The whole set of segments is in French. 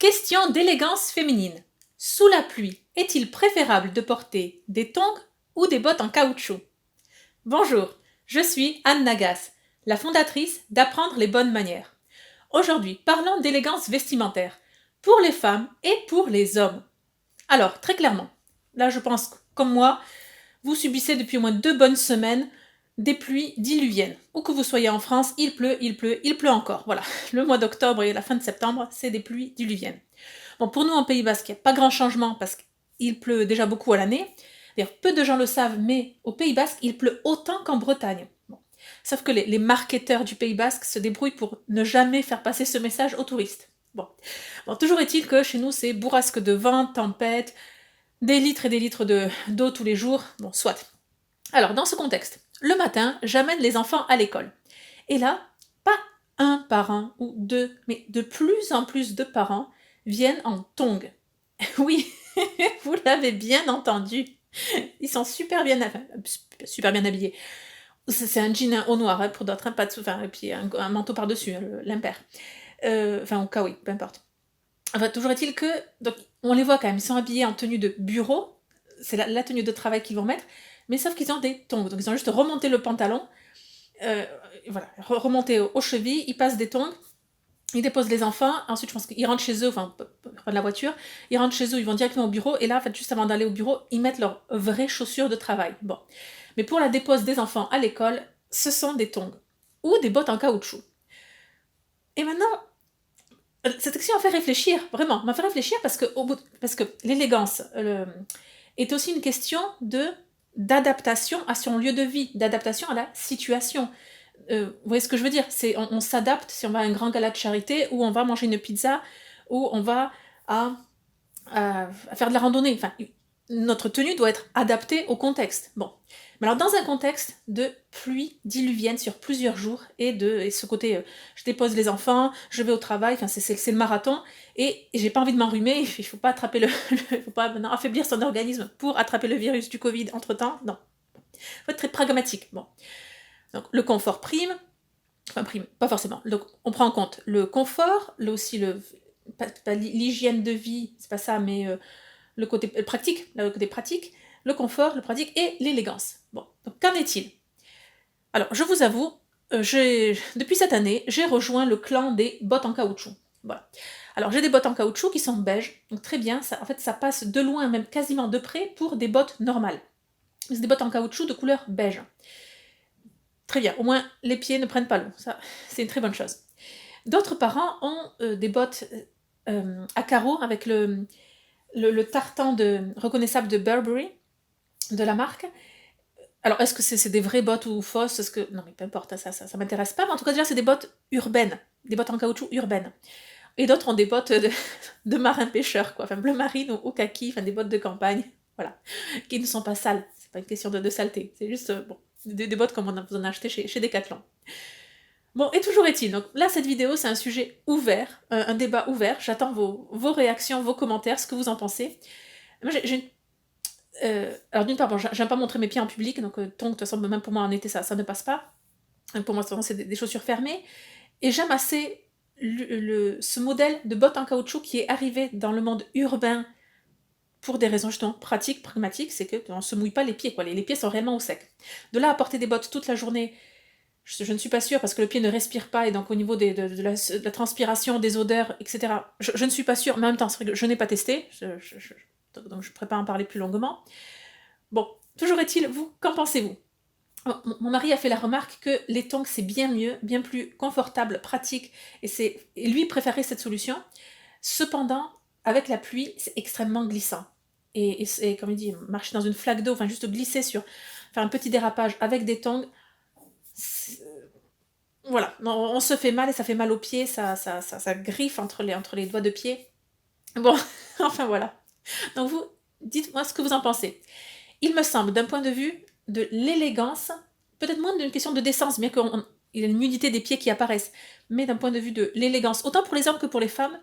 Question d'élégance féminine. Sous la pluie, est-il préférable de porter des tongs ou des bottes en caoutchouc? Bonjour, je suis Anne Nagas, la fondatrice d'Apprendre les bonnes manières. Aujourd'hui, parlons d'élégance vestimentaire, pour les femmes et pour les hommes. Alors, très clairement, là je pense que, comme moi, vous subissez depuis au moins 2 bonnes semaines des pluies diluviennes. Où que vous soyez en France, il pleut, il pleut, il pleut encore. Voilà, le mois d'octobre et la fin de septembre, c'est des pluies diluviennes. Bon, pour nous en Pays Basque, il n'y a pas grand changement parce qu'il pleut déjà beaucoup à l'année. D'ailleurs, peu de gens le savent, mais au Pays Basque, il pleut autant qu'en Bretagne. Bon. Sauf que les marketeurs du Pays Basque se débrouillent pour ne jamais faire passer ce message aux touristes. Bon, toujours est-il que chez nous, c'est bourrasque de vent, tempête, des litres et des litres d'eau tous les jours. Bon, soit. Alors, dans ce contexte, le matin, j'amène les enfants à l'école. Et là, pas un parent ou deux, mais de plus en plus de parents viennent en tongs. Oui, vous l'avez bien entendu. Ils sont super bien habillés. C'est un jean au noir, hein, pour d'autres, hein, pas de enfin, et puis un manteau par-dessus, hein, l'impair. Enfin, au cas oui, peu importe. Enfin, toujours est-il que, donc, on les voit quand même, ils sont habillés en tenue de bureau, c'est la tenue de travail qu'ils vont mettre, mais sauf qu'ils ont des tongs, donc ils ont juste remonté le pantalon, voilà, remonté aux chevilles, ils passent des tongs, ils déposent les enfants, ensuite je pense qu'ils rentrent chez eux, enfin, prendre la voiture, ils rentrent chez eux, ils vont directement au bureau, et là, en fait, juste avant d'aller au bureau, ils mettent leurs vraies chaussures de travail. Bon. Mais pour la dépose des enfants à l'école, ce sont des tongs, ou des bottes en caoutchouc. Et maintenant, cette section m'a fait réfléchir, vraiment, m'a fait réfléchir parce que l'élégance est aussi une question d'adaptation à son lieu de vie, d'adaptation à la situation. Vous voyez ce que je veux dire? On s'adapte si on va à un grand gala de charité, ou on va manger une pizza, ou on va à faire de la randonnée. Enfin, notre tenue doit être adaptée au contexte. Bon. Mais alors, dans un contexte de pluie diluvienne sur plusieurs jours, et ce côté, je dépose les enfants, je vais au travail, enfin, c'est le marathon, et j'ai pas envie de m'enrhumer, il faut pas attraper il faut pas maintenant affaiblir son organisme pour attraper le virus du Covid entre-temps, non. Il faut être très pragmatique. Bon. Donc, le confort prime, enfin prime, pas forcément. Donc, on prend en compte le confort, là aussi pas l'hygiène de vie, c'est pas ça, mais le côté pratique, le confort, le pratique et l'élégance. Bon, donc qu'en est-il? Alors, je vous avoue, depuis cette année, j'ai rejoint le clan des bottes en caoutchouc. Voilà. Alors, j'ai des bottes en caoutchouc qui sont beiges, donc très bien, en fait, ça passe de loin, même quasiment de près, pour des bottes normales. C'est des bottes en caoutchouc de couleur beige. Très bien, au moins les pieds ne prennent pas l'eau, ça c'est une très bonne chose. D'autres parents ont des bottes à carreaux avec le tartan reconnaissable de Burberry, de la marque. Alors, est-ce que c'est des vraies bottes ou fausses? Non, mais peu importe, ça m'intéresse pas, mais en tout cas, déjà, c'est des bottes urbaines, des bottes en caoutchouc urbaines. Et d'autres ont des bottes de marins-pêcheurs, quoi, enfin bleu marine ou kaki, enfin des bottes de campagne, voilà, qui ne sont pas sales. C'est pas une question de saleté, c'est juste, bon, des bottes comme vous en achetez chez Decathlon. Bon, et toujours est-il, donc là, cette vidéo, c'est un sujet ouvert, un débat ouvert. J'attends vos réactions, vos commentaires, ce que vous en pensez. Moi, alors d'une part, bon, j'aime pas montrer mes pieds en public, donc tongs, de toute façon, même pour moi en été, ça ne passe pas. Pour moi, c'est des chaussures fermées. Et j'aime assez ce modèle de bottes en caoutchouc qui est arrivé dans le monde urbain pour des raisons justement pratiques, pragmatiques, c'est qu'on ne se mouille pas les pieds, quoi. Les pieds sont réellement au sec. De là à porter des bottes toute la journée, je ne suis pas sûre, parce que le pied ne respire pas, et donc au niveau de la transpiration, des odeurs, etc., je ne suis pas sûre, mais en même temps, c'est vrai que je n'ai pas testé, donc je ne pourrais pas en parler plus longuement. Bon, toujours est-il, vous, qu'en pensez-vous? Mon mari a fait la remarque que les tongs, c'est bien mieux, bien plus confortable, pratique, et lui préférait cette solution. Cependant, avec la pluie, c'est extrêmement glissant. Et comme il dit, marcher dans une flaque d'eau, enfin juste glisser faire un petit dérapage avec des tongs, voilà, on se fait mal et ça fait mal aux pieds, ça griffe entre les doigts de pied. Bon, enfin voilà. Donc vous, dites-moi ce que vous en pensez. Il me semble, d'un point de vue de l'élégance, peut-être moins d'une question de décence, bien qu'il y a une nudité des pieds qui apparaissent, mais d'un point de vue de l'élégance, autant pour les hommes que pour les femmes,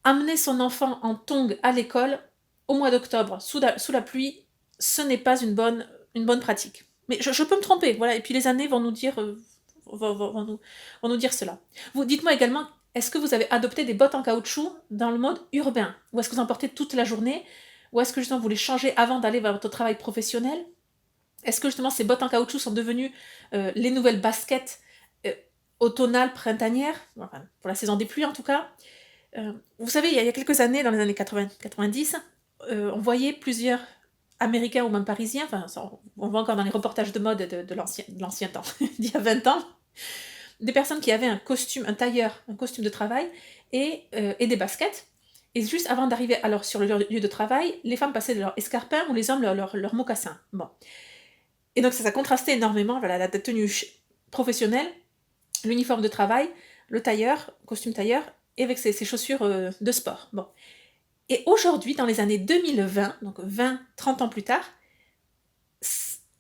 amener son enfant en tongs à l'école au mois d'octobre, sous la pluie, ce n'est pas une bonne pratique. Mais je peux me tromper, voilà, et puis les années vont nous dire, vont nous dire cela. Vous dites-moi également, Est-ce que vous avez adopté des bottes en caoutchouc dans le mode urbain? Ou est-ce que vous en portez toute la journée? Ou est-ce que justement vous les changez avant d'aller vers votre travail professionnel? Est-ce que justement ces bottes en caoutchouc sont devenues les nouvelles baskets automnales, printanières, enfin, pour la saison des pluies en tout cas? Vous savez, il y a quelques années, dans les années 80-90, on voyait plusieurs Américains ou même Parisiens, enfin on voit encore dans les reportages de mode de l'ancien temps, d'il y a 20 ans, des personnes qui avaient un costume, un tailleur, un costume de travail et des baskets. Et juste avant d'arriver alors sur le lieu de travail, les femmes passaient de leur escarpin ou les hommes leur mocassin. Bon. Et donc ça contrastait énormément, voilà, la tenue professionnelle, l'uniforme de travail, le tailleur, costume tailleur, et avec ses chaussures de sport. Bon. Et aujourd'hui, dans les années 2020, donc 20-30 ans plus tard,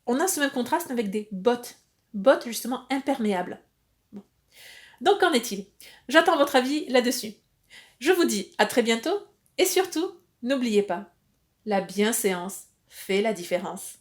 on a ce même contraste avec des bottes justement imperméables. Bon. Donc qu'en est-il? J'attends votre avis là-dessus. Je vous dis à très bientôt, et surtout, n'oubliez pas, la bienséance fait la différence.